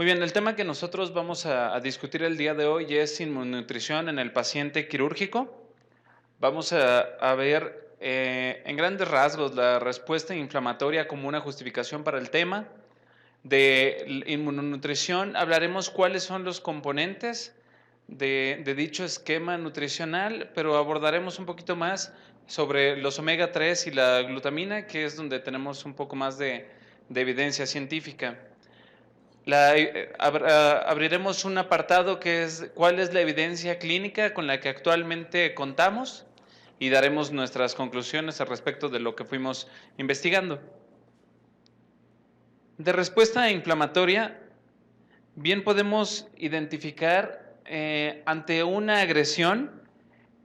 Muy bien, el tema que nosotros vamos a discutir el día de hoy es inmunonutrición en el paciente quirúrgico. Vamos a ver en grandes rasgos la respuesta inflamatoria como una justificación para el tema. De inmunonutrición hablaremos cuáles son los componentes de dicho esquema nutricional, pero abordaremos un poquito más sobre los omega 3 y la glutamina, que es donde tenemos un poco más de evidencia científica. Abriremos un apartado que es cuál es la evidencia clínica con la que actualmente contamos y daremos nuestras conclusiones al respecto de lo que fuimos investigando. De respuesta inflamatoria, bien podemos identificar ante una agresión,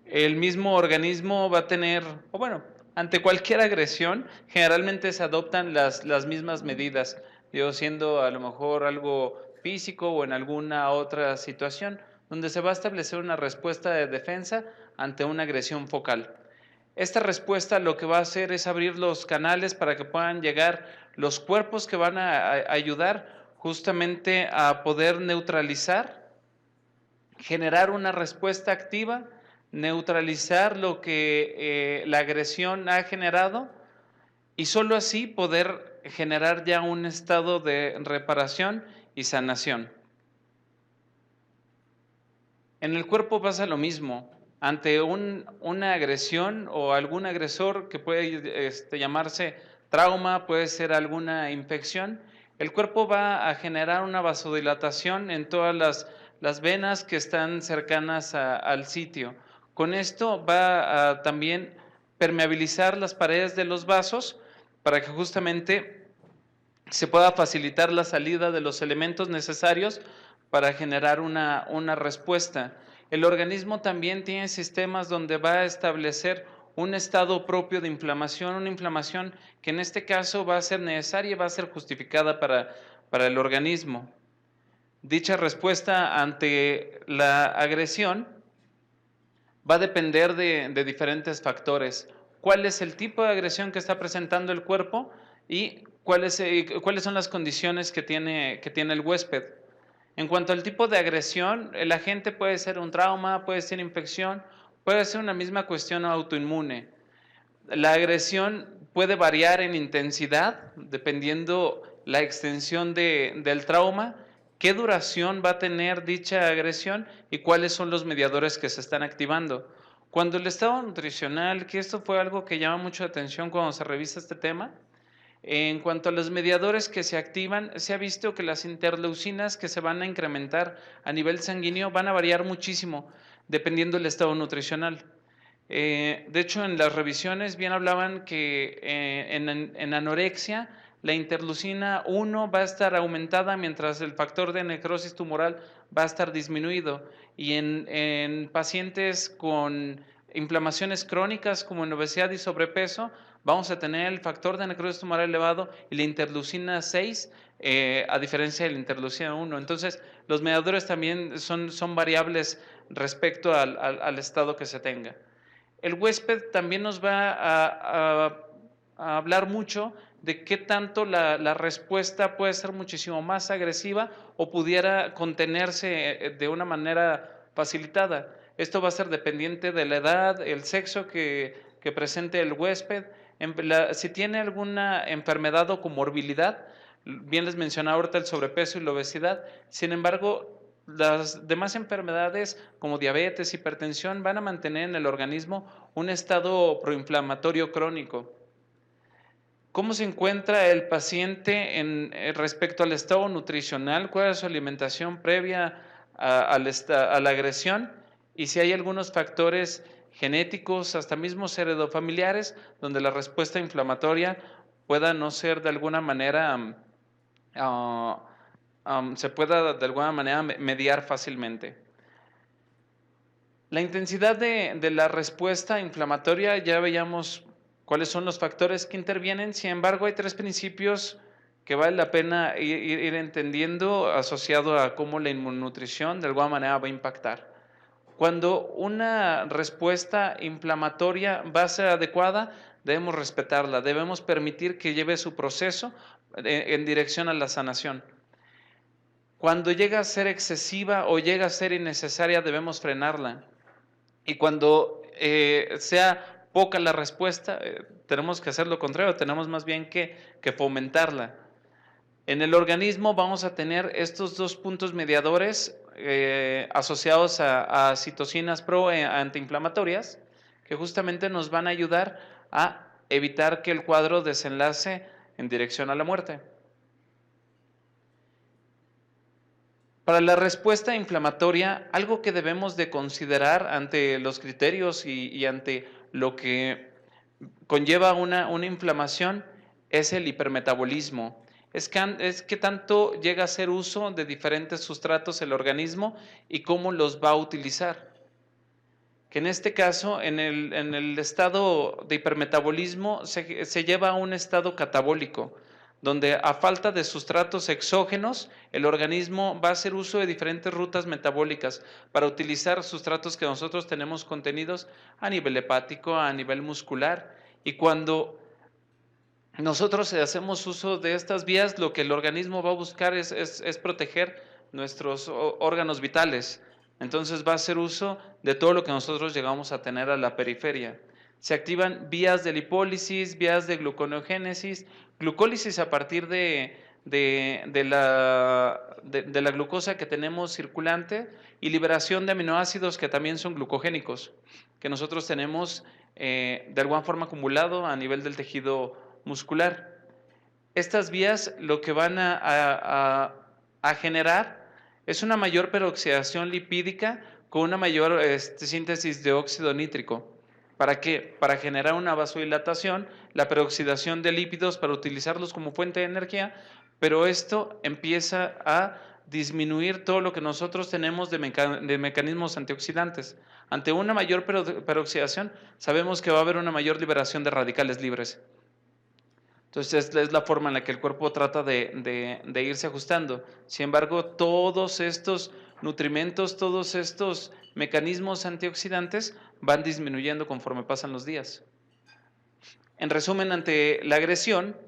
el mismo organismo va a tener, o bueno, ante cualquier agresión, generalmente se adoptan las mismas medidas, yo siendo a lo mejor algo físico o en alguna otra situación, donde se va a establecer una respuesta de defensa ante una agresión focal. Esta respuesta lo que va a hacer es abrir los canales para que puedan llegar los cuerpos que van a ayudar justamente a poder neutralizar, generar una respuesta activa, neutralizar lo que la agresión ha generado y solo así poder generar ya un estado de reparación y sanación. En el cuerpo pasa lo mismo. Ante una agresión o algún agresor que puede llamarse trauma, puede ser alguna infección, el cuerpo va a generar una vasodilatación en todas las venas que están cercanas al sitio. Con esto va a también permeabilizar las paredes de los vasos para que justamente se pueda facilitar la salida de los elementos necesarios para generar una respuesta. El organismo también tiene sistemas donde va a establecer un estado propio de inflamación, una inflamación que en este caso va a ser necesaria y va a ser justificada para el organismo. Dicha respuesta ante la agresión va a depender de diferentes factores. ¿Cuál es el tipo de agresión que está presentando el cuerpo y cuáles son las condiciones que tiene el huésped? En cuanto al tipo de agresión, el agente puede ser un trauma, puede ser infección, puede ser una misma cuestión autoinmune. La agresión puede variar en intensidad dependiendo la extensión del trauma, qué duración va a tener dicha agresión y cuáles son los mediadores que se están activando. Cuando el estado nutricional, que esto fue algo que llama mucho la atención cuando se revisa este tema, en cuanto a los mediadores que se activan, se ha visto que las interleucinas que se van a incrementar a nivel sanguíneo van a variar muchísimo dependiendo del estado nutricional. De hecho, en las revisiones bien hablaban que en anorexia la interleucina 1 va a estar aumentada mientras el factor de necrosis tumoral va a estar disminuido. Y en pacientes con inflamaciones crónicas como en obesidad y sobrepeso, vamos a tener el factor de necrosis tumoral elevado y la interleucina 6 a diferencia de la interleucina 1. Entonces, los mediadores también son variables respecto al estado que se tenga. El huésped también nos va a hablar mucho de qué tanto la respuesta puede ser muchísimo más agresiva o pudiera contenerse de una manera facilitada. Esto va a ser dependiente de la edad, el sexo que presente el huésped, si tiene alguna enfermedad o comorbilidad, bien les mencionaba ahorita el sobrepeso y la obesidad, sin embargo, las demás enfermedades como diabetes, hipertensión van a mantener en el organismo un estado proinflamatorio crónico. ¿Cómo se encuentra el paciente respecto al estado nutricional? ¿Cuál es su alimentación previa a la agresión? Y si hay algunos factores genéticos, hasta mismo heredofamiliares, donde la respuesta inflamatoria pueda no ser de alguna manera se pueda de alguna manera mediar fácilmente. La intensidad de la respuesta inflamatoria, ya veíamos cuáles son los factores que intervienen, sin embargo hay tres principios que vale la pena ir entendiendo asociado a cómo la inmunonutrición de alguna manera va a impactar. Cuando una respuesta inflamatoria va a ser adecuada, debemos respetarla, debemos permitir que lleve su proceso en dirección a la sanación. Cuando llega a ser excesiva o llega a ser innecesaria, debemos frenarla. Y cuando sea poca la respuesta, tenemos que hacer lo contrario, tenemos más bien que fomentarla. En el organismo vamos a tener estos dos puntos mediadores asociados a citocinas antiinflamatorias, que justamente nos van a ayudar a evitar que el cuadro desenlace en dirección a la muerte. Para la respuesta inflamatoria, algo que debemos de considerar ante los criterios y ante lo que conlleva una inflamación es el hipermetabolismo. Es que tanto llega a hacer uso de diferentes sustratos el organismo y cómo los va a utilizar. Que en este caso, en el estado de hipermetabolismo, se lleva a un estado catabólico, donde a falta de sustratos exógenos, el organismo va a hacer uso de diferentes rutas metabólicas para utilizar sustratos que nosotros tenemos contenidos a nivel hepático, a nivel muscular, y cuando nosotros hacemos uso de estas vías, lo que el organismo va a buscar es proteger nuestros órganos vitales. Entonces va a hacer uso de todo lo que nosotros llegamos a tener a la periferia. Se activan vías de lipólisis, vías de gluconeogénesis, glucólisis a partir de la glucosa que tenemos circulante y liberación de aminoácidos que también son glucogénicos, que nosotros tenemos de alguna forma acumulado a nivel del tejido muscular. Estas vías lo que van a generar es una mayor peroxidación lipídica con una mayor síntesis de óxido nítrico. ¿Para qué? Para generar una vasodilatación, la peroxidación de lípidos para utilizarlos como fuente de energía, pero esto empieza a disminuir todo lo que nosotros tenemos de mecanismos antioxidantes. Ante una mayor peroxidación, sabemos que va a haber una mayor liberación de radicales libres. Entonces es la forma en la que el cuerpo trata de irse ajustando. Sin embargo, todos estos nutrimentos, todos estos mecanismos antioxidantes van disminuyendo conforme pasan los días. En resumen, ante la agresión,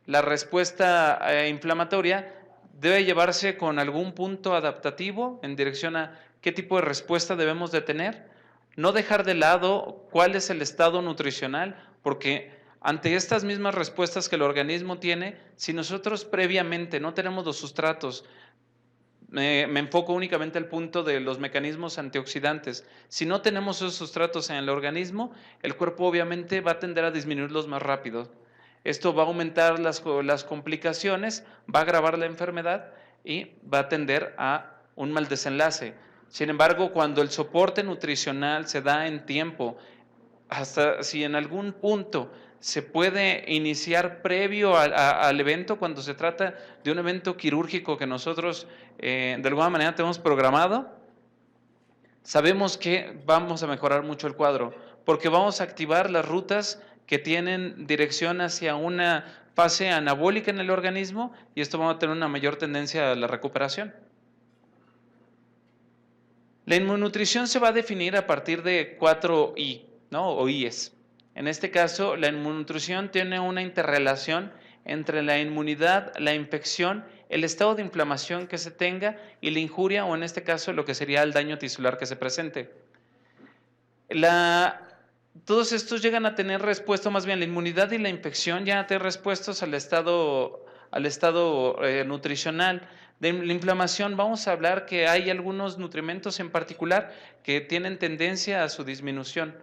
la respuesta inflamatoria debe llevarse con algún punto adaptativo en dirección a qué tipo de respuesta debemos de tener. No dejar de lado cuál es el estado nutricional, porque ante estas mismas respuestas que el organismo tiene, si nosotros previamente no tenemos los sustratos, me enfoco únicamente al punto de los mecanismos antioxidantes, si no tenemos esos sustratos en el organismo, el cuerpo obviamente va a tender a disminuirlos más rápido. Esto va a aumentar las complicaciones, va a agravar la enfermedad y va a tender a un mal desenlace. Sin embargo, cuando el soporte nutricional se da en tiempo, hasta si en algún punto se puede iniciar previo al evento, cuando se trata de un evento quirúrgico que nosotros de alguna manera tenemos programado, sabemos que vamos a mejorar mucho el cuadro, porque vamos a activar las rutas que tienen dirección hacia una fase anabólica en el organismo y esto va a tener una mayor tendencia a la recuperación. La inmunonutrición se va a definir a partir de 4 I, ¿no? O IES. En este caso, la inmunonutrición tiene una interrelación entre la inmunidad, la infección, el estado de inflamación que se tenga y la injuria, o en este caso lo que sería el daño tisular que se presente. Todos estos llegan a tener respuesta, más bien la inmunidad y la infección llegan a tener respuestas al estado nutricional. De la inflamación vamos a hablar que hay algunos nutrimentos en particular que tienen tendencia a su disminución.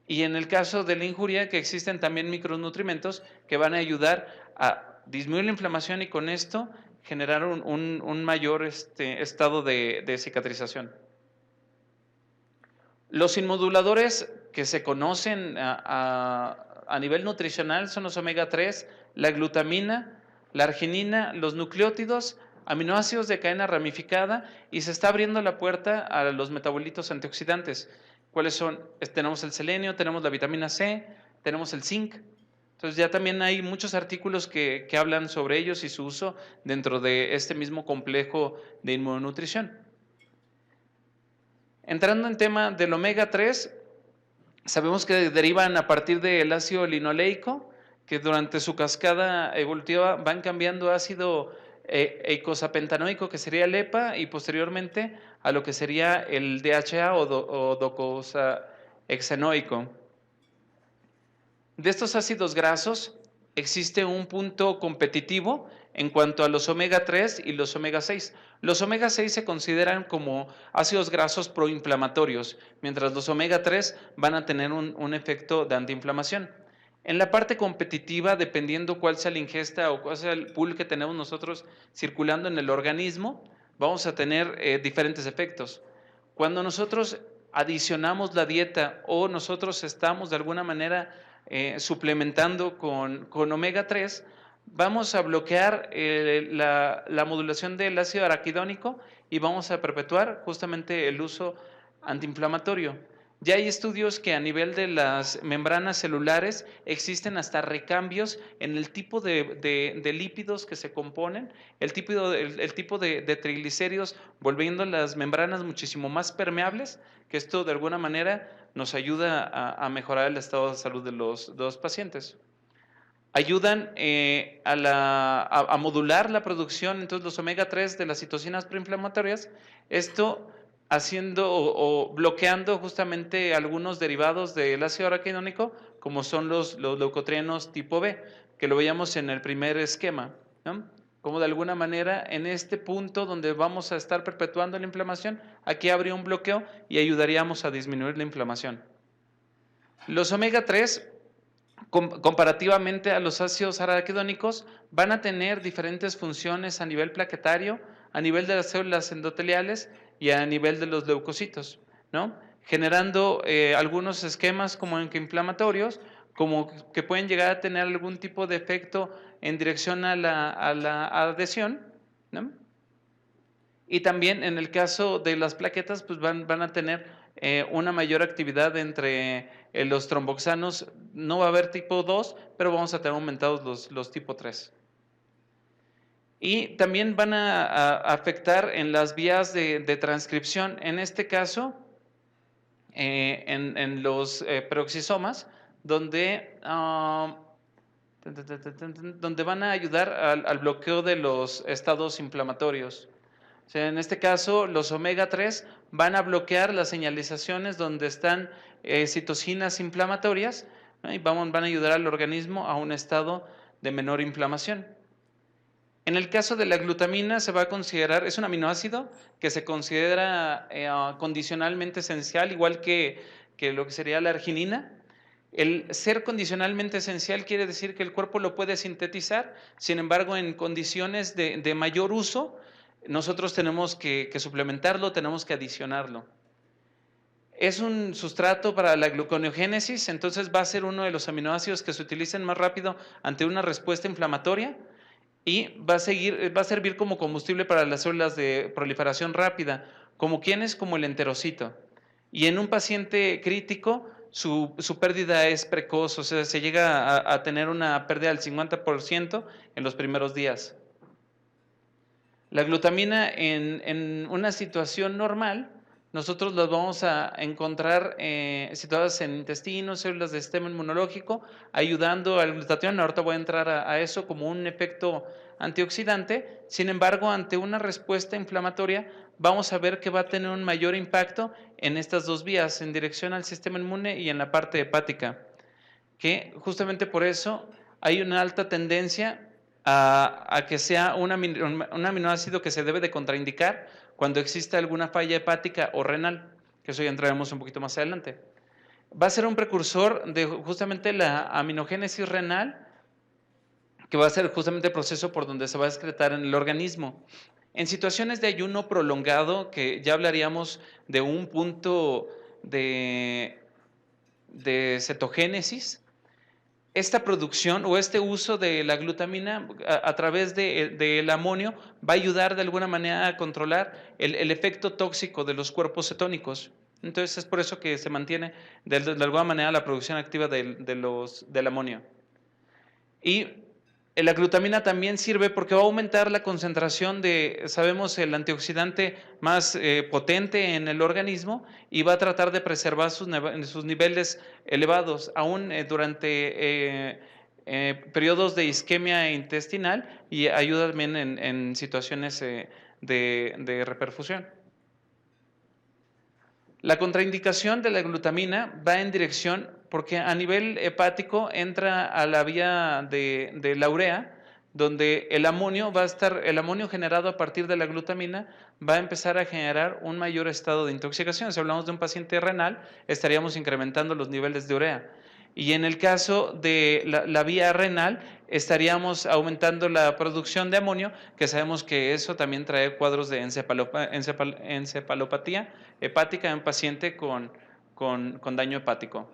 Y en el caso de la injuria, que existen también micronutrimentos que van a ayudar a disminuir la inflamación y con esto generar un mayor estado de cicatrización. Los inmunomoduladores que se conocen a nivel nutricional son los omega 3, la glutamina, la arginina, los nucleótidos, aminoácidos de cadena ramificada y se está abriendo la puerta a los metabolitos antioxidantes. ¿Cuáles son? Tenemos el selenio, tenemos la vitamina C, tenemos el zinc. Entonces ya también hay muchos artículos que hablan sobre ellos y su uso dentro de este mismo complejo de inmunonutrición. Entrando en tema del omega 3, sabemos que derivan a partir del ácido linoleico, que durante su cascada evolutiva van cambiando ácido eicosapentanoico, que sería el EPA, y posteriormente a lo que sería el DHA o docosahexaenoico. De estos ácidos grasos existe un punto competitivo en cuanto a los omega 3 y los omega 6. Los omega 6 se consideran como ácidos grasos proinflamatorios, mientras los omega 3 van a tener un efecto de antiinflamación. En la parte competitiva, dependiendo cuál sea la ingesta o cuál sea el pool que tenemos nosotros circulando en el organismo, vamos a tener diferentes efectos. Cuando nosotros adicionamos la dieta o nosotros estamos de alguna manera suplementando con omega 3, vamos a bloquear la modulación del ácido araquidónico y vamos a perpetuar justamente el uso antiinflamatorio. Ya hay estudios que a nivel de las membranas celulares existen hasta recambios en el tipo de lípidos que se componen, el tipo de triglicéridos, volviendo las membranas muchísimo más permeables, que esto de alguna manera nos ayuda a mejorar el estado de salud de los pacientes. Ayudan a modular la producción, entonces los omega 3 de las citocinas proinflamatorias, esto haciendo o bloqueando justamente algunos derivados del ácido araquidónico, como son los leucotrienos tipo B, que lo veíamos en el primer esquema, ¿no? Como de alguna manera en este punto donde vamos a estar perpetuando la inflamación, aquí habría un bloqueo y ayudaríamos a disminuir la inflamación. Los omega 3, comparativamente a los ácidos araquidónicos, van a tener diferentes funciones a nivel plaquetario, a nivel de las células endoteliales y a nivel de los leucocitos, ¿no? Generando algunos esquemas como inflamatorios, como que pueden llegar a tener algún tipo de efecto en dirección a la adhesión, ¿no? Y también en el caso de las plaquetas, pues van a tener una mayor actividad entre los tromboxanos. No va a haber tipo 2, pero vamos a tener aumentados los tipo 3. Y también van a afectar en las vías de transcripción. En este caso, en los peroxisomas, donde van a ayudar al bloqueo de los estados inflamatorios. O sea, en este caso, los omega 3 van a bloquear las señalizaciones donde están citocinas inflamatorias, ¿no? Y van a ayudar al organismo a un estado de menor inflamación. En el caso de la glutamina se va a considerar, es un aminoácido que se considera condicionalmente esencial, igual que lo que sería la arginina. El ser condicionalmente esencial quiere decir que el cuerpo lo puede sintetizar, sin embargo, en condiciones de mayor uso, nosotros tenemos que suplementarlo, tenemos que adicionarlo. Es un sustrato para la gluconeogénesis, entonces va a ser uno de los aminoácidos que se utilicen más rápido ante una respuesta inflamatoria y va a servir como combustible para las células de proliferación rápida, como quienes, como el enterocito. Y en un paciente crítico, su pérdida es precoz, o sea, se llega a tener una pérdida del 50% en los primeros días. La glutamina en una situación normal, nosotros las vamos a encontrar situadas en intestinos, células del sistema inmunológico, ayudando al glutatión. Ahorita voy a entrar a eso como un efecto antioxidante. Sin embargo, ante una respuesta inflamatoria, vamos a ver que va a tener un mayor impacto en estas dos vías, en dirección al sistema inmune y en la parte hepática, que justamente por eso hay una alta tendencia a que sea un aminoácido que se debe de contraindicar cuando exista alguna falla hepática o renal, que eso ya entraremos un poquito más adelante. Va a ser un precursor de justamente la aminogénesis renal, que va a ser justamente el proceso por donde se va a excretar en el organismo. En situaciones de ayuno prolongado, que ya hablaríamos de un punto de cetogénesis, esta producción o este uso de la glutamina a través del amonio va a ayudar de alguna manera a controlar el efecto tóxico de los cuerpos cetónicos. Entonces es por eso que se mantiene de alguna manera la producción activa del amonio. Y la glutamina también sirve porque va a aumentar la concentración sabemos, el antioxidante más potente en el organismo y va a tratar de preservar sus niveles elevados, aún durante periodos de isquemia intestinal y ayuda también en situaciones de reperfusión. La contraindicación de la glutamina va en dirección porque a nivel hepático entra a la vía de la urea, donde el amonio generado a partir de la glutamina va a empezar a generar un mayor estado de intoxicación. Si hablamos de un paciente renal, estaríamos incrementando los niveles de urea. Y en el caso de la vía renal, estaríamos aumentando la producción de amonio, que sabemos que eso también trae cuadros de encefalopatía hepática en paciente con daño hepático.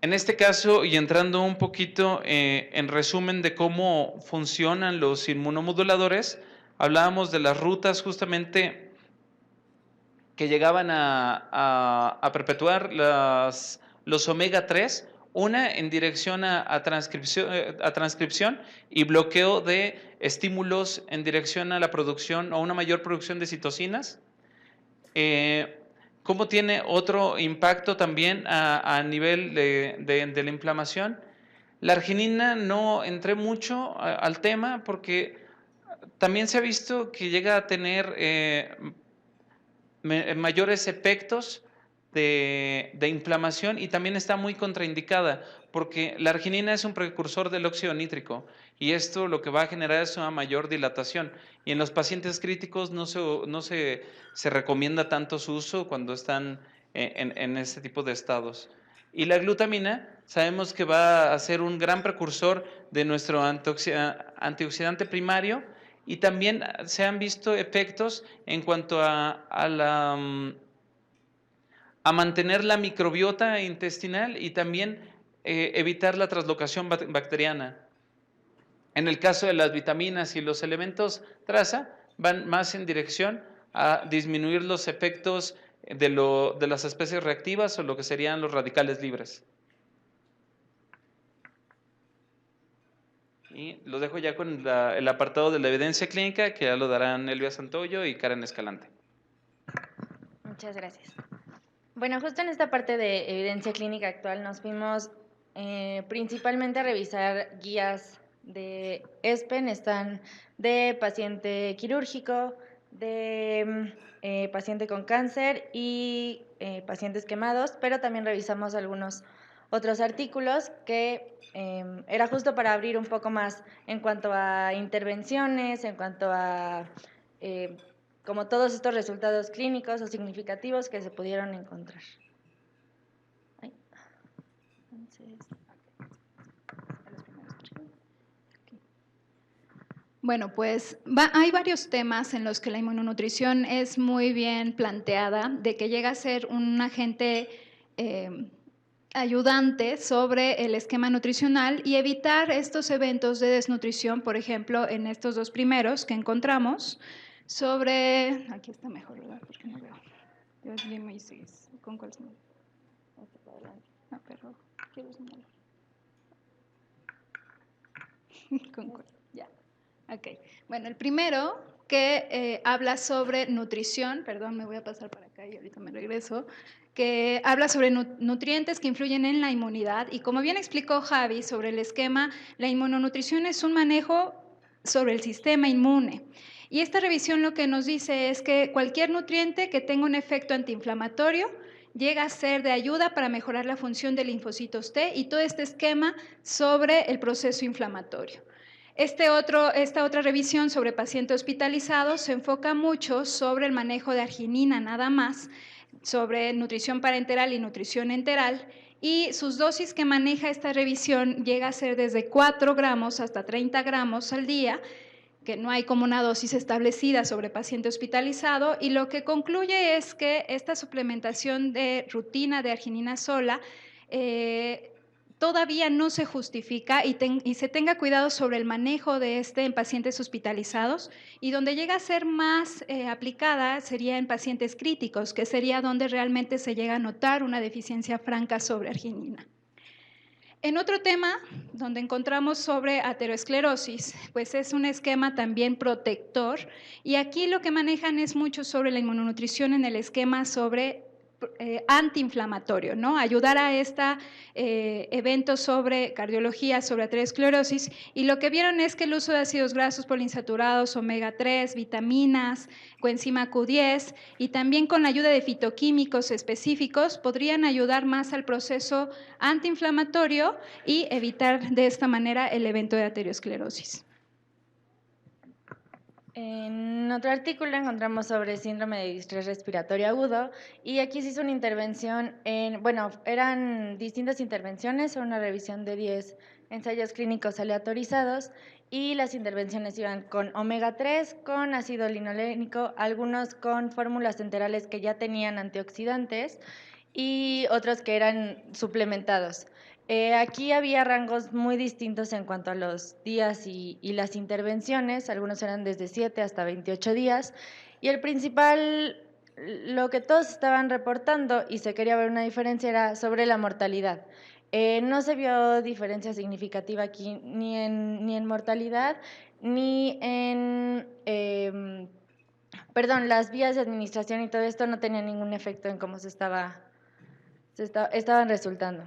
En este caso, y entrando un poquito en resumen de cómo funcionan los inmunomoduladores, hablábamos de las rutas justamente que llegaban a perpetuar los omega 3, una en dirección a transcripción y bloqueo de estímulos en dirección a la producción o una mayor producción de citocinas. ¿Cómo tiene otro impacto también a nivel de la inflamación? La arginina no entré mucho al tema porque también se ha visto que llega a tener mayores efectos de inflamación y también está muy contraindicada porque la arginina es un precursor del óxido nítrico y esto lo que va a generar es una mayor dilatación y en los pacientes críticos no se recomienda tanto su uso cuando están en este tipo de estados. Y la glutamina sabemos que va a ser un gran precursor de nuestro antioxidante primario y también se han visto efectos en cuanto a mantener la microbiota intestinal y también evitar la translocación bacteriana. En el caso de las vitaminas y los elementos traza, van más en dirección a disminuir los efectos de las especies reactivas o lo que serían los radicales libres. Y lo dejo ya con el apartado de la evidencia clínica, que ya lo darán Elvia Santoyo y Karen Escalante. Muchas gracias. Bueno, justo en esta parte de evidencia clínica actual nos fuimos principalmente a revisar guías de ESPEN, están de paciente quirúrgico, de paciente con cáncer y pacientes quemados, pero también revisamos algunos otros artículos que era justo para abrir un poco más en cuanto a intervenciones, en cuanto a como todos estos resultados clínicos o significativos que se pudieron encontrar. Bueno, pues hay varios temas en los que la inmunonutrición es muy bien planteada, de que llega a ser un agente ayudante sobre el esquema nutricional y evitar estos eventos de desnutrición, por ejemplo, en estos dos primeros que encontramos, sobre… Aquí está mejor, ¿verdad? Porque no veo. ¿Con cuál señal? No, pero quiero señalar. ¿Con cuál? Ya. Ok. Bueno, el primero que habla sobre nutrición, perdón, me voy a pasar para acá y ahorita me regreso, que habla sobre nutrientes que influyen en la inmunidad y como bien explicó Javi sobre el esquema, la inmunonutrición es un manejo sobre el sistema inmune. Y esta revisión lo que nos dice es que cualquier nutriente que tenga un efecto antiinflamatorio llega a ser de ayuda para mejorar la función de linfocitos T y todo este esquema sobre el proceso inflamatorio. Esta otra revisión sobre pacientes hospitalizados se enfoca mucho sobre el manejo de arginina nada más, sobre nutrición parenteral y nutrición enteral, y sus dosis que maneja esta revisión llega a ser desde 4 gramos hasta 30 gramos al día, que no hay como una dosis establecida sobre paciente hospitalizado, y lo que concluye es que esta suplementación de rutina de arginina sola todavía no se justifica y se tenga cuidado sobre el manejo de en pacientes hospitalizados, y donde llega a ser más aplicada sería en pacientes críticos, que sería donde realmente se llega a notar una deficiencia franca sobre arginina. En otro tema, donde encontramos sobre aterosclerosis, pues es un esquema también protector, y aquí lo que manejan es mucho sobre la inmunonutrición en el esquema sobre antiinflamatorio, ¿no? Ayudar a este evento sobre cardiología, sobre aterosclerosis, y lo que vieron es que el uso de ácidos grasos poliinsaturados, omega 3, vitaminas, coenzima Q10 y también con la ayuda de fitoquímicos específicos podrían ayudar más al proceso antiinflamatorio y evitar de esta manera el evento de aterosclerosis. En otro artículo encontramos sobre síndrome de distrés respiratorio agudo y aquí se hizo una intervención eran distintas intervenciones, una revisión de 10 ensayos clínicos aleatorizados y las intervenciones iban con omega 3, con ácido linolénico, algunos con fórmulas enterales que ya tenían antioxidantes y otros que eran suplementados. Aquí había rangos muy distintos en cuanto a los días y las intervenciones, algunos eran desde 7 hasta 28 días, y el principal, lo que todos estaban reportando y se quería ver una diferencia era sobre la mortalidad. No se vio diferencia significativa aquí ni en mortalidad, ni en, las vías de administración y todo esto no tenía ningún efecto en cómo estaban resultando.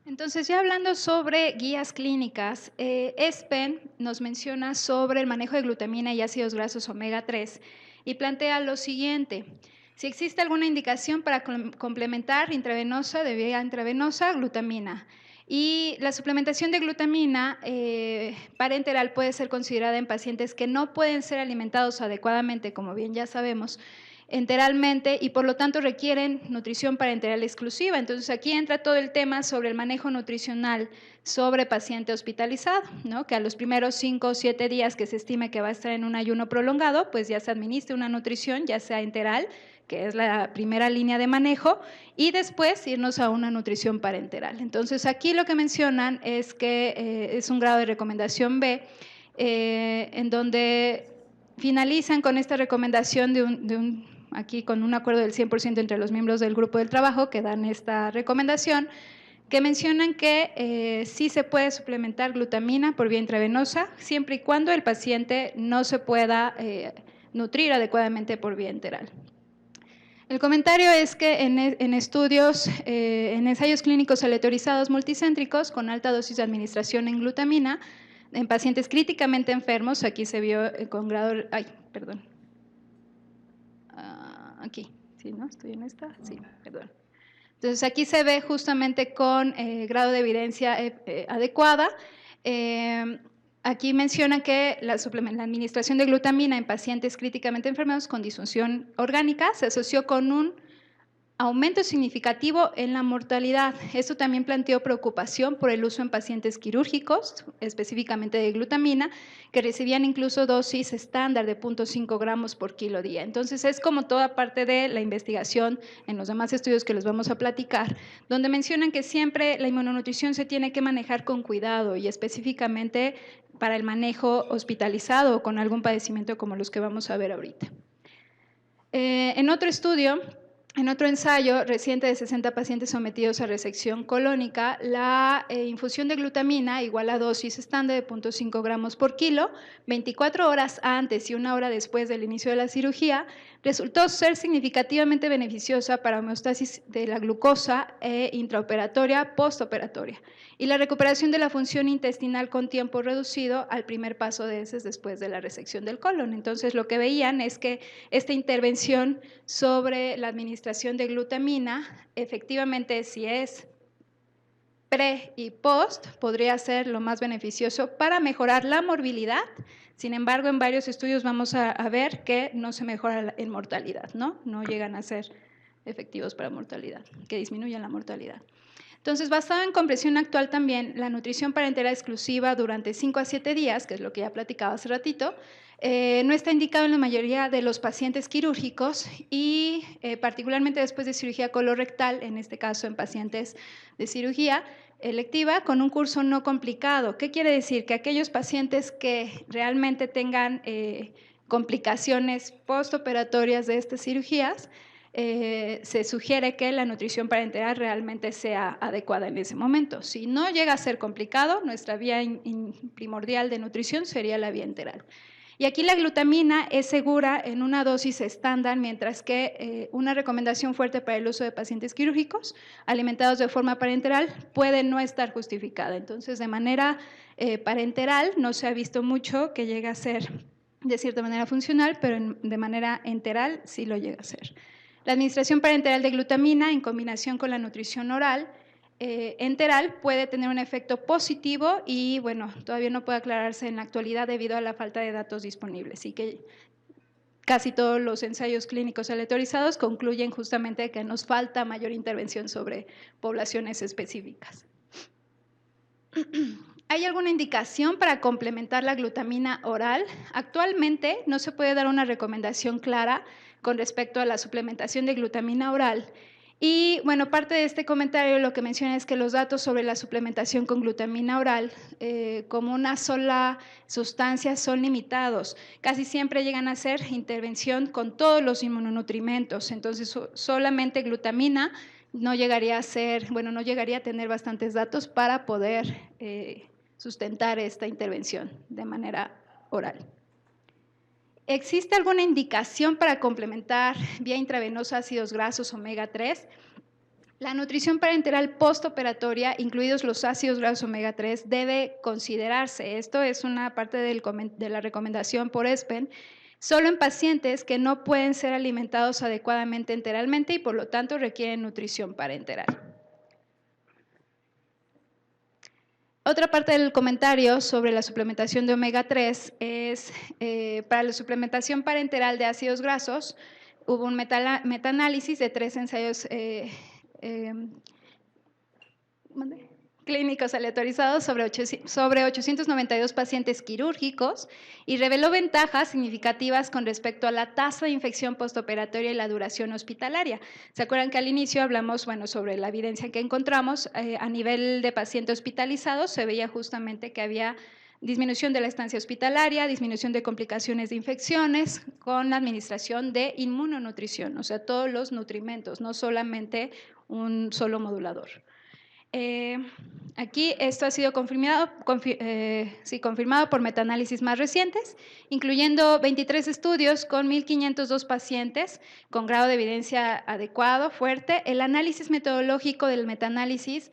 Entonces, ya hablando sobre guías clínicas, ESPEN nos menciona sobre el manejo de glutamina y ácidos grasos omega 3 y plantea lo siguiente: si existe alguna indicación para complementar intravenosa, de vía intravenosa, glutamina. Y la suplementación de glutamina parenteral puede ser considerada en pacientes que no pueden ser alimentados adecuadamente, como bien ya sabemos, enteralmente, y por lo tanto requieren nutrición parenteral exclusiva. Entonces aquí entra todo el tema sobre el manejo nutricional sobre paciente hospitalizado, ¿no? Que a los primeros 5 o 7 días que se estime que va a estar en un ayuno prolongado, pues ya se administre una nutrición, ya sea enteral, que es la primera línea de manejo, y después irnos a una nutrición parenteral. Entonces aquí lo que mencionan es que es un grado de recomendación B, en donde finalizan con esta recomendación aquí con un acuerdo del 100% entre los miembros del grupo del trabajo que dan esta recomendación, que mencionan que sí se puede suplementar glutamina por vía intravenosa, siempre y cuando el paciente no se pueda nutrir adecuadamente por vía enteral. El comentario es que en estudios, en ensayos clínicos aleatorizados multicéntricos con alta dosis de administración en glutamina, en pacientes críticamente enfermos, aquí se vio con grado, aquí, ¿sí, no? ¿Estoy en esta? Sí, perdón. Entonces aquí se ve justamente con grado de evidencia adecuada. Aquí mencionan que la administración de glutamina en pacientes críticamente enfermos con disfunción orgánica se asoció con un aumento significativo en la mortalidad. Esto también planteó preocupación por el uso en pacientes quirúrgicos, específicamente de glutamina, que recibían incluso dosis estándar de 0.5 gramos por kilo día. Entonces es como toda parte de la investigación en los demás estudios que les vamos a platicar, donde mencionan que siempre la inmunonutrición se tiene que manejar con cuidado y específicamente para el manejo hospitalizado o con algún padecimiento como los que vamos a ver ahorita. En otro estudio, en otro ensayo reciente de 60 pacientes sometidos a resección colónica, la infusión de glutamina igual a dosis estándar de 0.5 gramos por kilo, 24 horas antes y 1 hora después del inicio de la cirugía, resultó ser significativamente beneficiosa para homeostasis de la glucosa intraoperatoria, postoperatoria, y la recuperación de la función intestinal con tiempo reducido al primer paso de heces después de la resección del colon. Entonces, lo que veían es que esta intervención sobre la administración de glutamina, efectivamente, si es pre y post, podría ser lo más beneficioso para mejorar la morbilidad. Sin embargo, en varios estudios vamos a ver que no se mejora en mortalidad, ¿no? No llegan a ser efectivos para mortalidad, que disminuyen la mortalidad. Entonces, basado en compresión actual también, la nutrición parenteral exclusiva durante 5 a 7 días, que es lo que ya platicaba hace ratito, no está indicado en la mayoría de los pacientes quirúrgicos y particularmente después de cirugía colorectal, en este caso en pacientes de cirugía electiva con un curso no complicado. ¿Qué quiere decir? Que aquellos pacientes que realmente tengan complicaciones postoperatorias de estas cirugías, se sugiere que la nutrición parenteral realmente sea adecuada en ese momento. Si no llega a ser complicado, nuestra vía primordial de nutrición sería la vía enteral. Y aquí la glutamina es segura en una dosis estándar, mientras que una recomendación fuerte para el uso de pacientes quirúrgicos alimentados de forma parenteral puede no estar justificada. Entonces, de manera parenteral no se ha visto mucho que llegue a ser de cierta manera funcional, pero de manera enteral sí lo llega a ser. La administración parenteral de glutamina en combinación con la nutrición oral enteral puede tener un efecto positivo y, bueno, todavía no puede aclararse en la actualidad debido a la falta de datos disponibles. Y que casi todos los ensayos clínicos aleatorizados concluyen justamente que nos falta mayor intervención sobre poblaciones específicas. ¿Hay alguna indicación para complementar la glutamina oral? Actualmente no se puede dar una recomendación clara con respecto a la suplementación de glutamina oral. Y bueno, parte de este comentario lo que menciona es que los datos sobre la suplementación con glutamina oral como una sola sustancia son limitados. Casi siempre llegan a ser intervención con todos los inmunonutrimentos. Entonces, solamente glutamina no llegaría a ser, bueno, no llegaría a tener bastantes datos para poder sustentar esta intervención de manera oral. ¿Existe alguna indicación para complementar vía intravenosa ácidos grasos omega 3? La nutrición parenteral postoperatoria, incluidos los ácidos grasos omega 3, debe considerarse. Esto es una parte de la recomendación por ESPEN, solo en pacientes que no pueden ser alimentados adecuadamente enteralmente y por lo tanto requieren nutrición parenteral. Otra parte del comentario sobre la suplementación de omega 3 es para la suplementación parenteral de ácidos grasos, hubo un metaanálisis de 3 ensayos clínicos aleatorizados sobre 892 pacientes quirúrgicos y reveló ventajas significativas con respecto a la tasa de infección postoperatoria y la duración hospitalaria. ¿Se acuerdan que al inicio hablamos, bueno, sobre la evidencia que encontramos a nivel de paciente hospitalizado? Se veía justamente que había disminución de la estancia hospitalaria, disminución de complicaciones de infecciones con la administración de inmunonutrición, o sea, todos los nutrimentos, no solamente un solo modulador. Aquí esto ha sido confirmado por metaanálisis más recientes, incluyendo 23 estudios con 1.502 pacientes con grado de evidencia adecuado, fuerte. El análisis metodológico del metaanálisis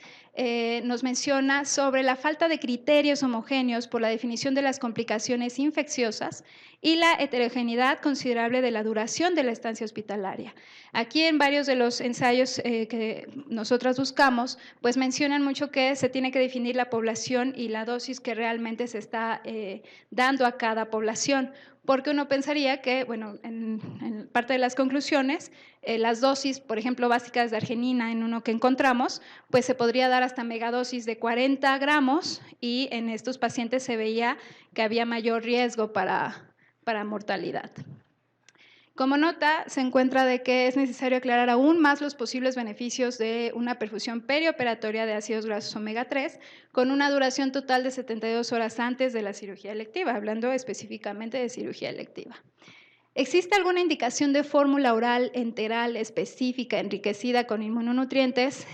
nos menciona sobre la falta de criterios homogéneos por la definición de las complicaciones infecciosas y la heterogeneidad considerable de la duración de la estancia hospitalaria. Aquí en varios de los ensayos que nosotras buscamos, pues mencionan mucho que se tiene que definir la población y la dosis que realmente se está dando a cada población, porque uno pensaría que, bueno, en parte de las conclusiones, las dosis, por ejemplo, básicas de arginina en uno que encontramos, pues se podría dar hasta megadosis de 40 gramos y en estos pacientes se veía que había mayor riesgo para mortalidad. Como nota, se encuentra de que es necesario aclarar aún más los posibles beneficios de una perfusión perioperatoria de ácidos grasos omega 3 con una duración total de 72 horas antes de la cirugía electiva, hablando específicamente de cirugía electiva. ¿Existe alguna indicación de fórmula oral enteral específica enriquecida con inmunonutrientes?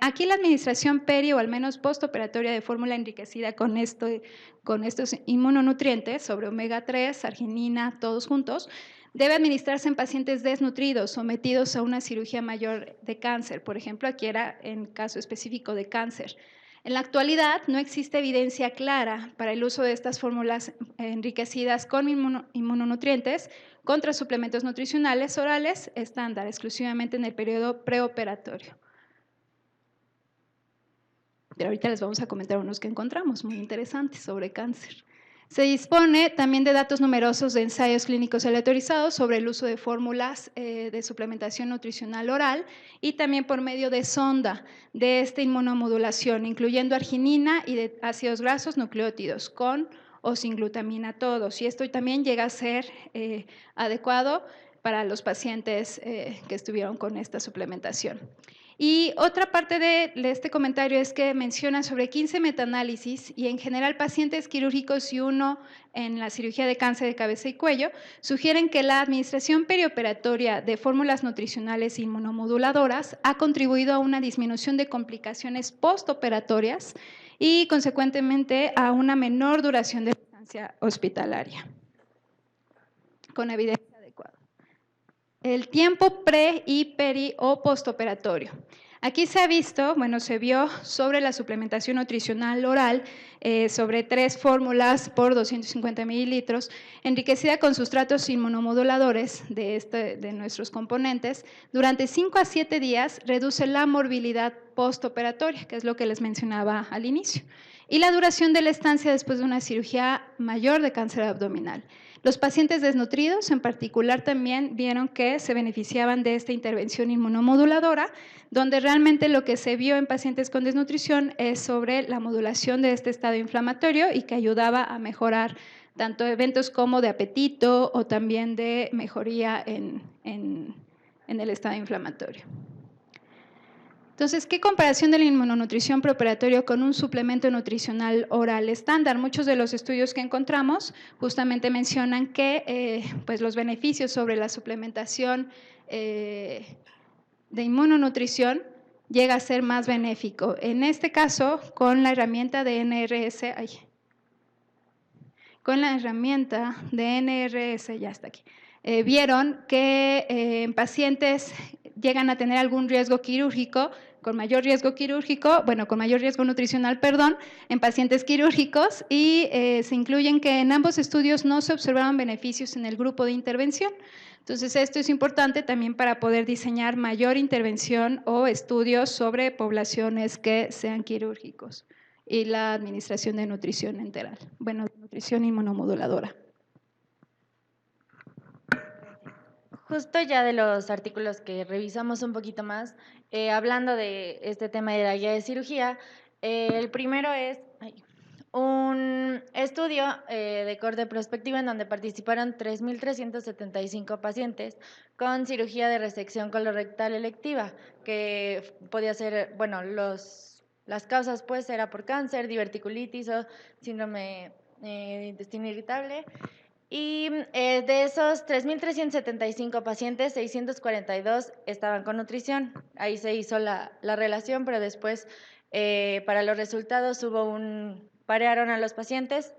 Aquí la administración peri o al menos postoperatoria de fórmula enriquecida con estos inmunonutrientes sobre omega 3, arginina, todos juntos, debe administrarse en pacientes desnutridos sometidos a una cirugía mayor de cáncer. Por ejemplo, aquí era en caso específico de cáncer. En la actualidad no existe evidencia clara para el uso de estas fórmulas enriquecidas con inmunonutrientes contra suplementos nutricionales orales estándar, exclusivamente en el periodo preoperatorio. Pero ahorita les vamos a comentar unos que encontramos muy interesantes sobre cáncer. Se dispone también de datos numerosos de ensayos clínicos aleatorizados sobre el uso de fórmulas de suplementación nutricional oral y también por medio de sonda de esta inmunomodulación, incluyendo arginina y de ácidos grasos nucleótidos, con o sin glutamina todos. Y esto también llega a ser adecuado para los pacientes que estuvieron con esta suplementación. Y otra parte de este comentario es que menciona sobre 15 metaanálisis y en general pacientes quirúrgicos y uno en la cirugía de cáncer de cabeza y cuello sugieren que la administración perioperatoria de fórmulas nutricionales inmunomoduladoras ha contribuido a una disminución de complicaciones postoperatorias y consecuentemente a una menor duración de estancia hospitalaria. con evidencia adecuada. El tiempo pre, y peri o postoperatorio. Aquí se ha visto, bueno, se vio sobre la suplementación nutricional oral, sobre 3 fórmulas por 250 mililitros, enriquecida con sustratos inmunomoduladores de nuestros componentes. Durante 5 a 7 días reduce la morbilidad postoperatoria, que es lo que les mencionaba al inicio, y la duración de la estancia después de una cirugía mayor de cáncer abdominal. Los pacientes desnutridos en particular también vieron que se beneficiaban de esta intervención inmunomoduladora, donde realmente lo que se vio en pacientes con desnutrición es sobre la modulación de este estado inflamatorio y que ayudaba a mejorar tanto eventos como de apetito o también de mejoría en el estado inflamatorio. Entonces, ¿qué comparación de la inmunonutrición preoperatorio con un suplemento nutricional oral estándar? Muchos de los estudios que encontramos justamente mencionan que pues los beneficios sobre la suplementación de inmunonutrición llega a ser más benéfico. En este caso, con la herramienta de NRS, ya está aquí, vieron que en pacientes llegan a tener algún riesgo quirúrgico, con mayor riesgo nutricional, en pacientes quirúrgicos, y se incluyen que en ambos estudios no se observaron beneficios en el grupo de intervención. Entonces, esto es importante también para poder diseñar mayor intervención o estudios sobre poblaciones que sean quirúrgicos y la administración de nutrición enteral, nutrición inmunomoduladora. Justo ya de los artículos que revisamos un poquito más, hablando de este tema de la guía de cirugía, el primero es un estudio de corte prospectivo en donde participaron 3.375 pacientes con cirugía de resección colorectal electiva, que podía ser, las causas pues era por cáncer, diverticulitis o síndrome de intestino irritable. Y de esos 3.375 pacientes, 642 estaban con nutrición. Ahí se hizo la relación, pero después para los resultados parearon a los pacientes,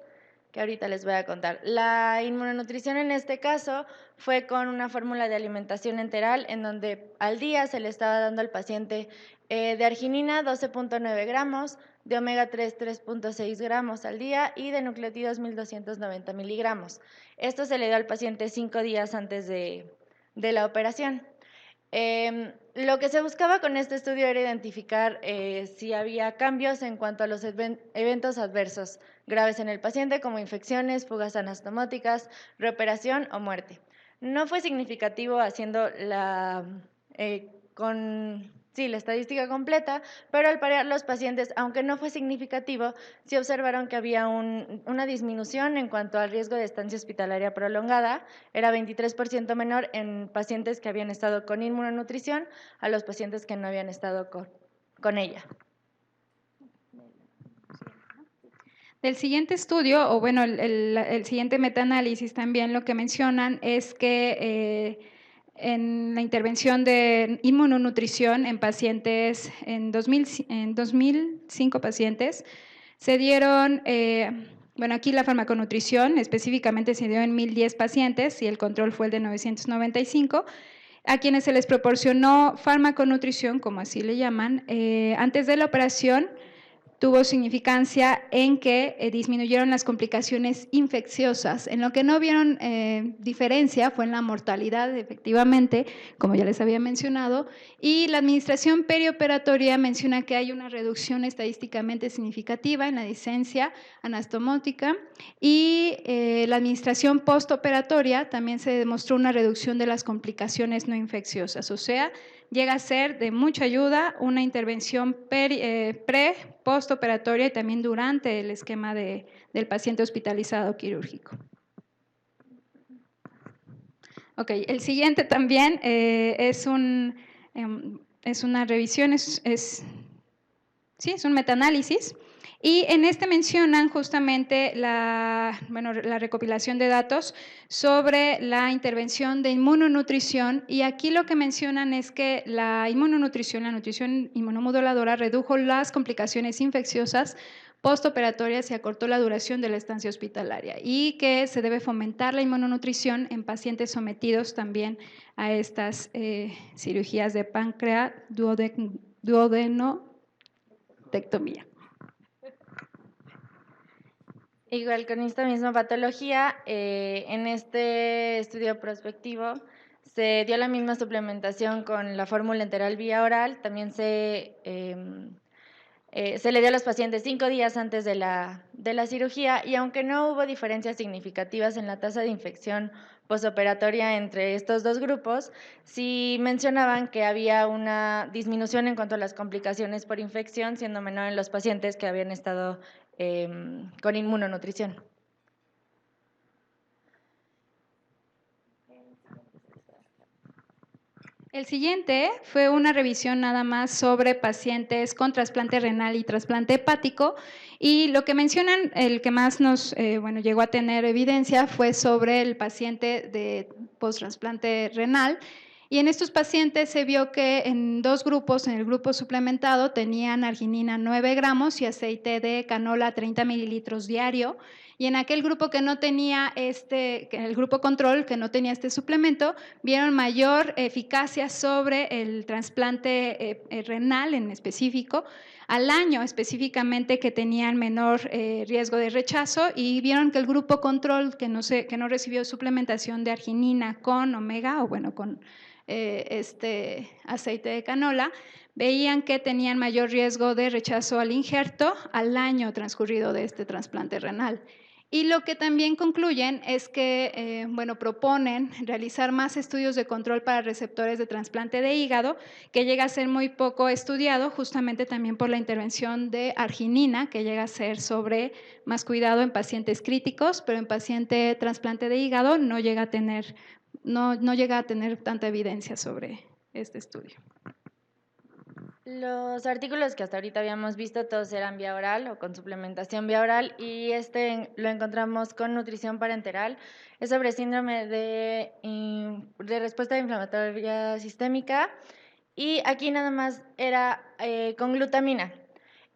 que ahorita les voy a contar. La inmunonutrición en este caso fue con una fórmula de alimentación enteral en donde al día se le estaba dando al paciente de arginina 12.9 gramos, de omega 3 3.6 gramos al día y de nucleótidos 1.290 miligramos. Esto se le dio al paciente 5 días antes de la operación. Lo que se buscaba con este estudio era identificar si había cambios en cuanto a los eventos adversos graves en el paciente, como infecciones, fugas anastomáticas, reoperación o muerte. No fue significativo haciendo la estadística completa, pero al parear los pacientes, aunque no fue significativo, sí observaron que había una disminución en cuanto al riesgo de estancia hospitalaria prolongada. Era 23% menor en pacientes que habían estado con inmunonutrición a los pacientes que no habían estado con ella. Del siguiente estudio, el siguiente metaanálisis también lo que mencionan es que en la intervención de inmunonutrición en pacientes, en 2005 pacientes, se dieron, aquí la farmaconutrición específicamente se dio en 1.010 pacientes y el control fue el de 995, a quienes se les proporcionó farmaconutrición, como así le llaman, antes de la operación. Tuvo significancia en que disminuyeron las complicaciones infecciosas. En lo que no vieron diferencia fue en la mortalidad, efectivamente, como ya les había mencionado, y la administración perioperatoria menciona que hay una reducción estadísticamente significativa en la disencia anastomótica, y la administración postoperatoria también se demostró una reducción de las complicaciones no infecciosas, o sea, llega a ser de mucha ayuda una intervención postoperatoria y también durante el esquema del paciente hospitalizado quirúrgico. Ok, el siguiente también es una revisión, es un metaanálisis. Y en este mencionan justamente la recopilación de datos sobre la intervención de inmunonutrición, y aquí lo que mencionan es que la inmunonutrición, la nutrición inmunomoduladora, redujo las complicaciones infecciosas postoperatoria se acortó la duración de la estancia hospitalaria y que se debe fomentar la inmunonutrición en pacientes sometidos también a estas cirugías de páncreas duodenotectomía. Igual con esta misma patología, en este estudio prospectivo se dio la misma suplementación con la fórmula enteral vía oral. También se le dio a los pacientes 5 días antes de la cirugía, y aunque no hubo diferencias significativas en la tasa de infección posoperatoria entre estos dos grupos, sí mencionaban que había una disminución en cuanto a las complicaciones por infección, siendo menor en los pacientes que habían estado con inmunonutrición. El siguiente fue una revisión nada más sobre pacientes con trasplante renal y trasplante hepático, y lo que mencionan, el que más nos llegó a tener evidencia fue sobre el paciente de post-trasplante renal. Y en estos pacientes se vio que en dos grupos, en el grupo suplementado, tenían arginina 9 gramos y aceite de canola 30 mililitros diario. Y en aquel grupo que no tenía el grupo control, que no tenía este suplemento, vieron mayor eficacia sobre el trasplante renal en específico, al año específicamente, que tenían menor riesgo de rechazo, y vieron que el grupo control, que no recibió suplementación de arginina con omega, o bueno, con aceite de canola, veían que tenían mayor riesgo de rechazo al injerto al año transcurrido de este trasplante renal. Y lo que también concluyen es que, proponen realizar más estudios de control para receptores de trasplante de hígado, que llega a ser muy poco estudiado, justamente también por la intervención de arginina, que llega a ser sobre más cuidado en pacientes críticos, pero en paciente trasplante de hígado no llega a tener tanta evidencia sobre este estudio. Los artículos que hasta ahorita habíamos visto todos eran vía oral o con suplementación vía oral, y lo encontramos con nutrición parenteral. Es sobre síndrome de respuesta inflamatoria sistémica, y aquí nada más era con glutamina.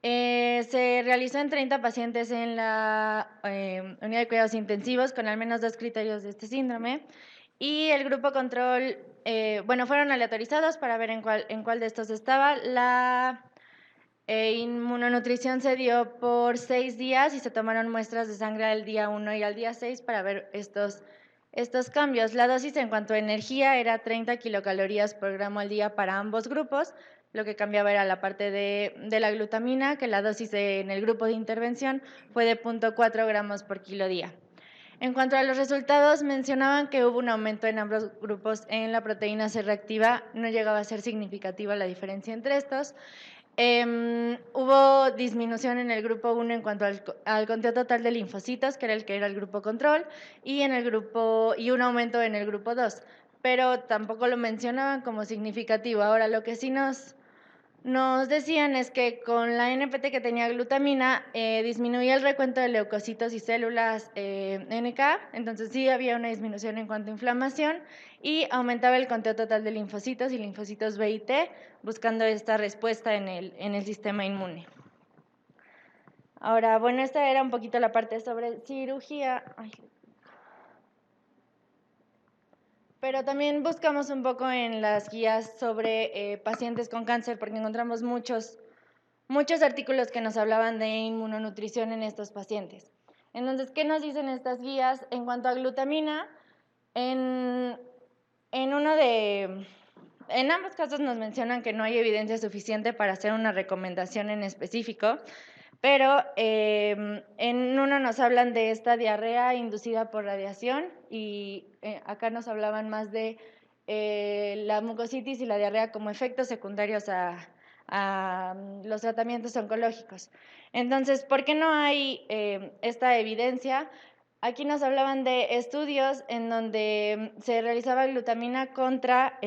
Se realizó en 30 pacientes en la unidad de cuidados intensivos con al menos 2 criterios de este síndrome, y el grupo control, fueron aleatorizados para ver en cuál de estos estaba. La inmunonutrición se dio por 6 días y se tomaron muestras de sangre al día 1 y al día 6 para ver estos cambios. La dosis en cuanto a energía era 30 kilocalorías por gramo al día para ambos grupos. Lo que cambiaba era la parte de la glutamina, que la dosis en el grupo de intervención fue de 0.4 gramos por kilo día. En cuanto a los resultados, mencionaban que hubo un aumento en ambos grupos en la proteína C reactiva. No llegaba a ser significativa la diferencia entre estos. Hubo disminución en el grupo 1 en cuanto al conteo total de linfocitos, que era el grupo control, y un aumento en el grupo 2, pero tampoco lo mencionaban como significativo. Ahora, lo que sí nos decían es que con la NPT que tenía glutamina disminuía el recuento de leucocitos y células NK, entonces sí había una disminución en cuanto a inflamación, y aumentaba el conteo total de linfocitos y linfocitos B y T, buscando esta respuesta en el sistema inmune. Ahora, esta era un poquito la parte sobre cirugía. Pero también buscamos un poco en las guías sobre pacientes con cáncer, porque encontramos muchos artículos que nos hablaban de inmunonutrición en estos pacientes. Entonces, ¿qué nos dicen estas guías? En cuanto a glutamina, en ambos casos nos mencionan que no hay evidencia suficiente para hacer una recomendación en específico, pero en uno nos hablan de esta diarrea inducida por radiación, y acá nos hablaban más de la mucositis y la diarrea como efectos secundarios a los tratamientos oncológicos. Entonces, ¿por qué no hay esta evidencia? Aquí nos hablaban de estudios en donde se realizaba glutamina contra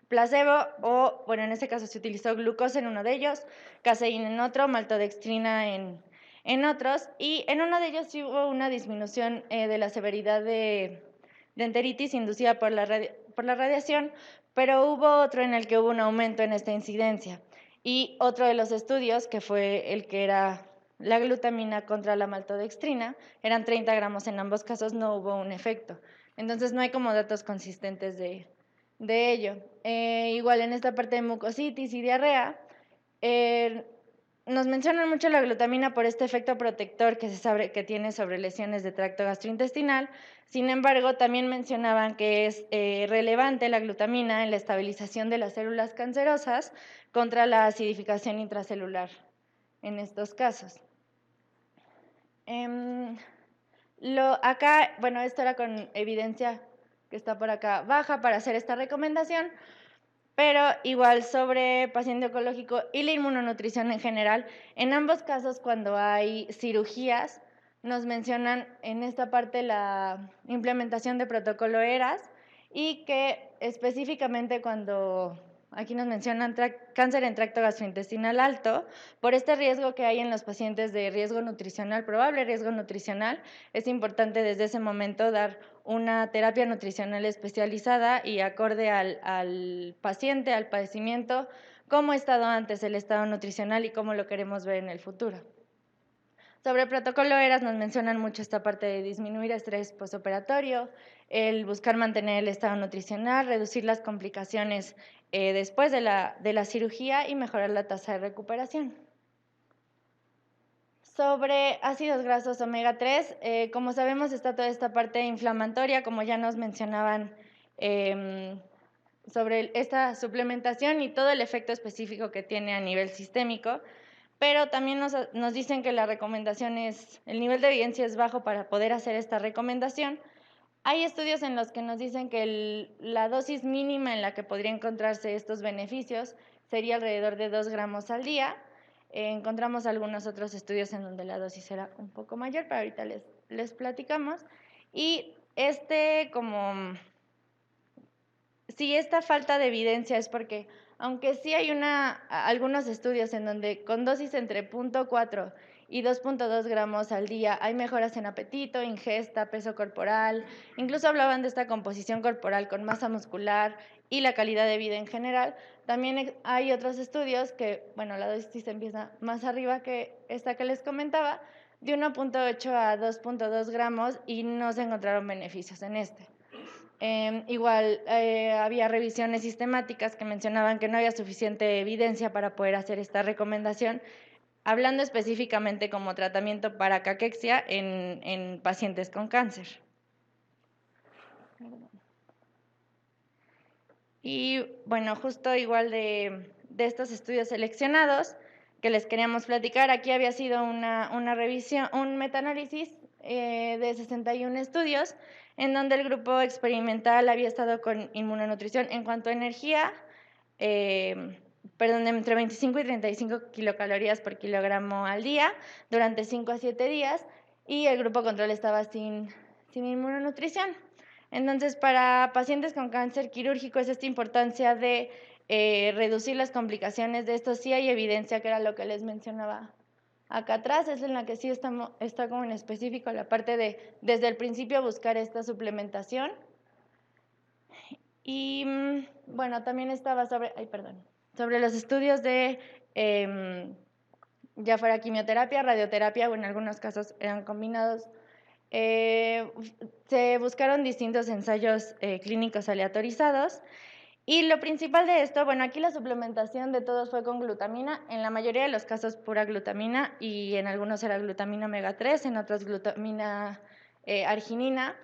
placebo, o en este caso se utilizó glucosa en uno de ellos, caseína en otro, maltodextrina en otros, y en uno de ellos sí hubo una disminución de la severidad de enteritis inducida por la radiación, pero hubo otro en el que hubo un aumento en esta incidencia. Y otro de los estudios, que fue el que era la glutamina contra la maltodextrina, eran 30 gramos en ambos casos, no hubo un efecto. Entonces no hay como datos consistentes de ello. Igual en esta parte de mucositis y diarrea, nos mencionan mucho la glutamina por este efecto protector que se sabe que tiene sobre lesiones de tracto gastrointestinal. Sin embargo, también mencionaban que es relevante la glutamina en la estabilización de las células cancerosas contra la acidificación intracelular en estos casos. Acá, bueno, esto era con evidencia que está por acá baja para hacer esta recomendación, pero igual sobre paciente oncológico y la inmunonutrición en general, en ambos casos cuando hay cirugías, nos mencionan en esta parte la implementación de protocolo ERAS y que específicamente cuando aquí nos mencionan cáncer en tracto gastrointestinal alto, por este riesgo que hay en los pacientes de riesgo nutricional, probable riesgo nutricional, es importante desde ese momento dar una terapia nutricional especializada y acorde al paciente, al padecimiento, cómo ha estado antes el estado nutricional y cómo lo queremos ver en el futuro. Sobre protocolo ERAS nos mencionan mucho esta parte de disminuir estrés postoperatorio, el buscar mantener el estado nutricional, reducir las complicaciones después de la cirugía y mejorar la tasa de recuperación. Sobre ácidos grasos omega 3, como sabemos está toda esta parte inflamatoria, como ya nos mencionaban sobre esta suplementación y todo el efecto específico que tiene a nivel sistémico, pero también nos dicen que la recomendación el nivel de evidencia es bajo para poder hacer esta recomendación. Hay estudios en los que nos dicen que la dosis mínima en la que podría encontrarse estos beneficios sería alrededor de 2 gramos al día. Encontramos algunos otros estudios en donde la dosis era un poco mayor, pero ahorita les platicamos. Y si esta falta de evidencia es porque, aunque sí hay algunos estudios en donde con dosis entre 0.4 y 2.2 gramos al día hay mejoras en apetito, ingesta, peso corporal, incluso hablaban de esta composición corporal con masa muscular y la calidad de vida en general, también hay otros estudios que, bueno, la dosis empieza más arriba que esta que les comentaba, de 1.8 a 2.2 gramos y no se encontraron beneficios en este. Igual había revisiones sistemáticas que mencionaban que no había suficiente evidencia para poder hacer esta recomendación, hablando específicamente como tratamiento para caquexia en pacientes con cáncer. Y bueno, justo igual de estos estudios seleccionados que les queríamos platicar, aquí había sido una revisión, un metaanálisis de 61 estudios en donde el grupo experimental había estado con inmunonutrición en cuanto a energía, entre 25 y 35 kilocalorías por kilogramo al día durante 5 a 7 días y el grupo control estaba sin inmunonutrición. Entonces, para pacientes con cáncer quirúrgico es esta importancia de reducir las complicaciones de esto. Sí hay evidencia, que era lo que les mencionaba acá atrás, es en la que sí está como en específico la parte de desde el principio buscar esta suplementación. Y bueno, también estaba sobre los estudios de ya fuera quimioterapia, radioterapia, o en algunos casos eran combinados. Se buscaron distintos ensayos clínicos aleatorizados y lo principal de esto, bueno, aquí la suplementación de todos fue con glutamina, en la mayoría de los casos pura glutamina y en algunos era glutamina omega 3, en otros glutamina arginina.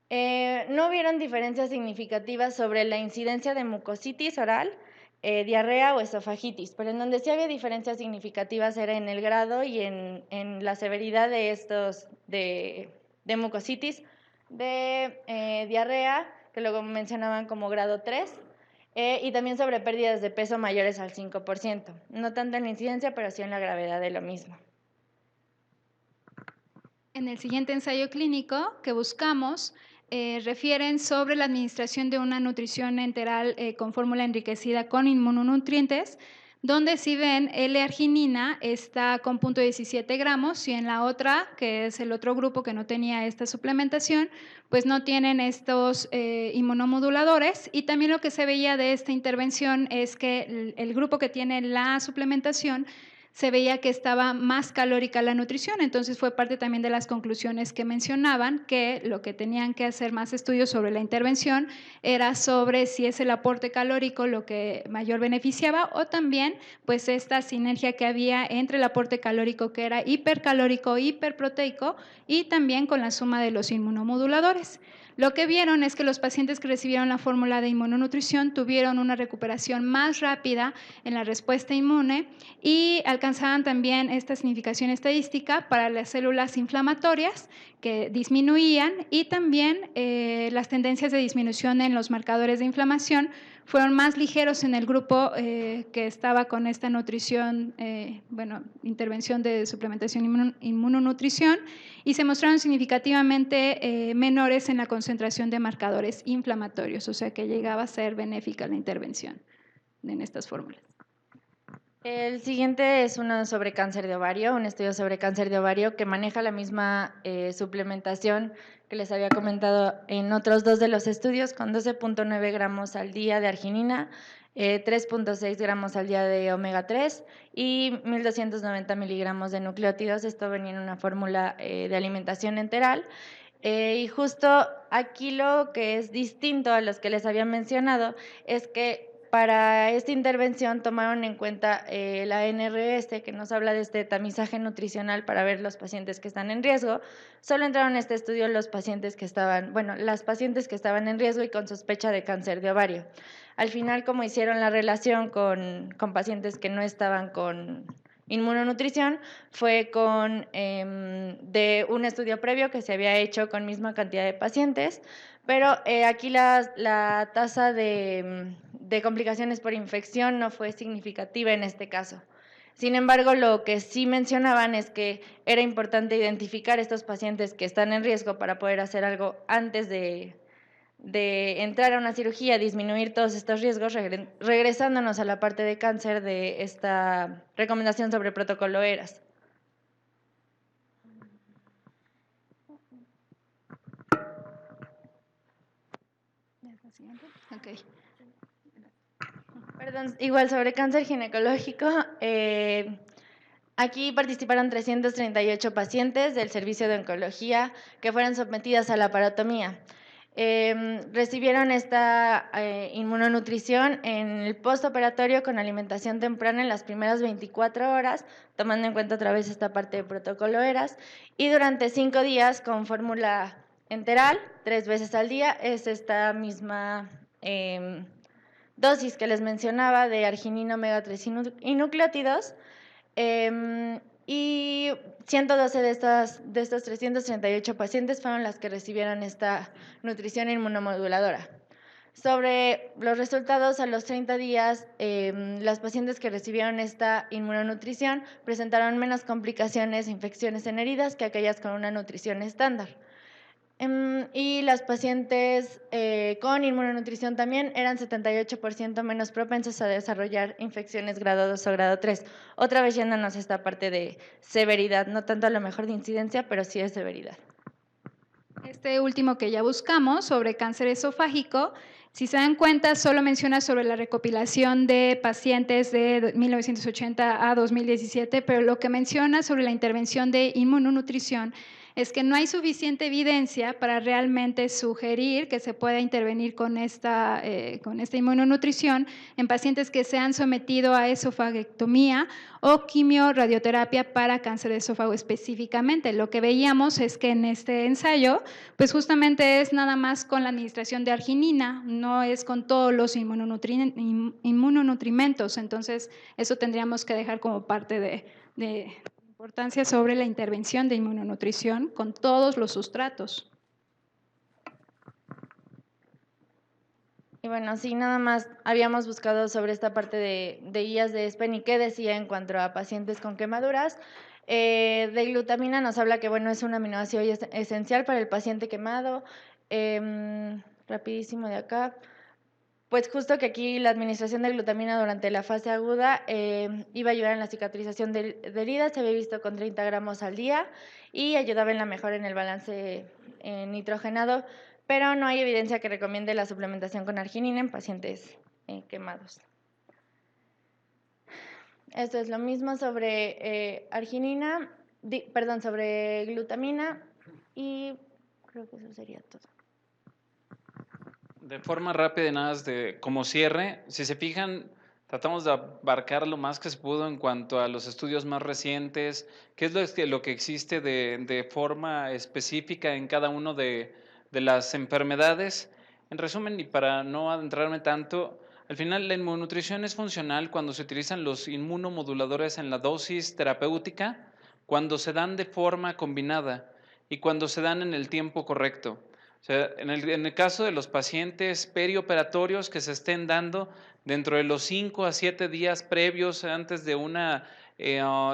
No hubieron diferencias significativas sobre la incidencia de mucositis oral, diarrea o esofagitis, pero en donde sí había diferencias significativas era en el grado y en la severidad de estos de mucositis, de diarrea, que luego mencionaban como grado 3, y también sobre pérdidas de peso mayores al 5%, no tanto en la incidencia, pero sí en la gravedad de lo mismo. En el siguiente ensayo clínico que buscamos, refieren sobre la administración de una nutrición enteral con fórmula enriquecida con inmunonutrientes, donde si ven L-arginina está con 0.17 gramos y en la otra, que es el otro grupo que no tenía esta suplementación, pues no tienen estos inmunomoduladores. Y también lo que se veía de esta intervención es que el grupo que tiene la suplementación se veía que estaba más calórica la nutrición, entonces fue parte también de las conclusiones que mencionaban, que lo que tenían que hacer más estudios sobre la intervención era sobre si es el aporte calórico lo que mayor beneficiaba o también pues esta sinergia que había entre el aporte calórico que era hipercalórico, hiperproteico y también con la suma de los inmunomoduladores. Lo que vieron es que los pacientes que recibieron la fórmula de inmunonutrición tuvieron una recuperación más rápida en la respuesta inmune y alcanzaban también esta significación estadística para las células inflamatorias que disminuían y también las tendencias de disminución en los marcadores de inflamación fueron más ligeros en el grupo que estaba con esta nutrición, intervención de suplementación inmunonutrición y se mostraron significativamente menores en la concentración de marcadores inflamatorios, o sea que llegaba a ser benéfica la intervención en estas fórmulas. El siguiente es uno sobre cáncer de ovario, un estudio sobre cáncer de ovario que maneja la misma suplementación que les había comentado en otros dos de los estudios, con 12.9 gramos al día de arginina, 3.6 gramos al día de omega 3 y 1.290 miligramos de nucleótidos. Esto venía en una fórmula de alimentación enteral. Y justo aquí lo que es distinto a los que les había mencionado es que para esta intervención tomaron en cuenta la NRS, que nos habla de este tamizaje nutricional para ver los pacientes que están en riesgo. Solo entraron a este estudio los pacientes que estaban, las pacientes que estaban en riesgo y con sospecha de cáncer de ovario. Al final, como hicieron la relación con pacientes que no estaban con inmunonutrición, fue con de un estudio previo que se había hecho con misma cantidad de pacientes, pero aquí la tasa de complicaciones por infección no fue significativa en este caso. Sin embargo, lo que sí mencionaban es que era importante identificar estos pacientes que están en riesgo para poder hacer algo antes de entrar a una cirugía, disminuir todos estos riesgos, regresándonos a la parte de cáncer de esta recomendación sobre protocolo ERAS. Okay. Perdón, igual sobre cáncer ginecológico, aquí participaron 338 pacientes del servicio de oncología que fueron sometidas a la laparotomía. Recibieron esta inmunonutrición en el postoperatorio con alimentación temprana en las primeras 24 horas, tomando en cuenta otra vez esta parte de protocolo ERAS, y durante 5 días con fórmula enteral, 3 veces al día, es esta misma dosis que les mencionaba de arginina, omega 3 y nucleótidos. Y 112 de estos 338 pacientes fueron las que recibieron esta nutrición inmunomoduladora. Sobre los resultados a los 30 días, las pacientes que recibieron esta inmunonutrición presentaron menos complicaciones e infecciones en heridas que aquellas con una nutrición estándar. Y las pacientes con inmunonutrición también eran 78% menos propensas a desarrollar infecciones grado 2 o grado 3. Otra vez yéndonos a esta parte de severidad, no tanto a lo mejor de incidencia, pero sí de severidad. Este último que ya buscamos, sobre cáncer esofágico, si se dan cuenta, solo menciona sobre la recopilación de pacientes de 1980 a 2017, pero lo que menciona sobre la intervención de inmunonutrición es que no hay suficiente evidencia para realmente sugerir que se pueda intervenir con esta inmunonutrición en pacientes que se han sometido a esofagectomía o quimioradioterapia para cáncer de esófago específicamente. Lo que veíamos es que en este ensayo, pues justamente es nada más con la administración de arginina, no es con todos los inmunonutrimentos, entonces eso tendríamos que dejar como parte de importancia sobre la intervención de inmunonutrición con todos los sustratos. Y bueno, sí, nada más habíamos buscado sobre esta parte de guías de ESPEN y qué decía en cuanto a pacientes con quemaduras. De glutamina nos habla que es un aminoácido esencial para el paciente quemado. Rapidísimo de acá. pues justo que aquí la administración de glutamina durante la fase aguda iba a ayudar en la cicatrización de heridas, se había visto con 30 gramos al día y ayudaba en la mejora en el balance nitrogenado, pero no hay evidencia que recomiende la suplementación con arginina en pacientes quemados. Esto es lo mismo sobre arginina, perdón, sobre glutamina y creo que eso sería todo. De forma rápida y nada más de como cierre, si se fijan, tratamos de abarcar lo más que se pudo en cuanto a los estudios más recientes, qué es lo que existe de forma específica en cada uno de las enfermedades. En resumen, y para no adentrarme tanto, al final la inmunonutrición es funcional cuando se utilizan los inmunomoduladores en la dosis terapéutica, cuando se dan de forma combinada y cuando se dan en el tiempo correcto. O sea, en el caso de los pacientes perioperatorios que se estén dando dentro de los 5 a 7 días previos antes de una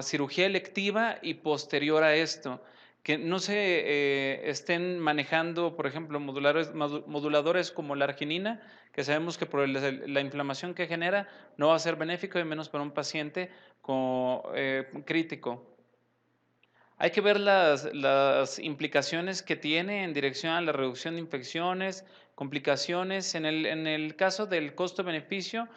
cirugía electiva y posterior a esto, que no se estén manejando, por ejemplo, moduladores como la arginina, que sabemos que por la inflamación que genera no va a ser benéfico y menos para un paciente crítico. Hay que ver las implicaciones que tiene en dirección a la reducción de infecciones, complicaciones. En el caso del costo-beneficio,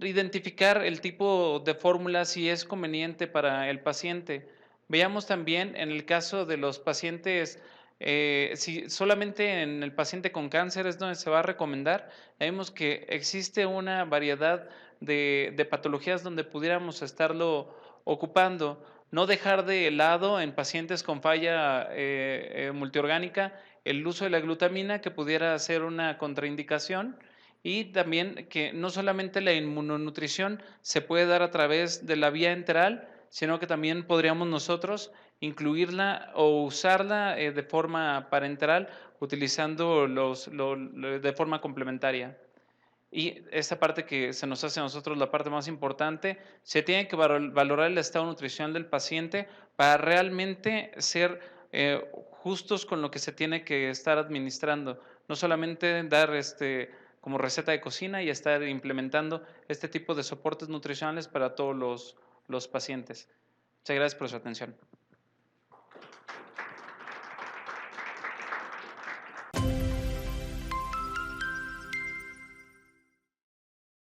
identificar el tipo de fórmula si es conveniente para el paciente. Veamos también en el caso de los pacientes, si solamente en el paciente con cáncer es donde se va a recomendar, vemos que existe una variedad de patologías donde pudiéramos estarlo ocupando. No dejar de lado en pacientes con falla multiorgánica el uso de la glutamina, que pudiera ser una contraindicación, y también que no solamente la inmunonutrición se puede dar a través de la vía enteral, sino que también podríamos nosotros incluirla o usarla de forma parenteral utilizando de forma complementaria. Y esta parte que se nos hace a nosotros la parte más importante, se tiene que valorar el estado nutricional del paciente para realmente ser justos con lo que se tiene que estar administrando. No solamente dar como receta de cocina y estar implementando este tipo de soportes nutricionales para todos los pacientes. Muchas gracias por su atención.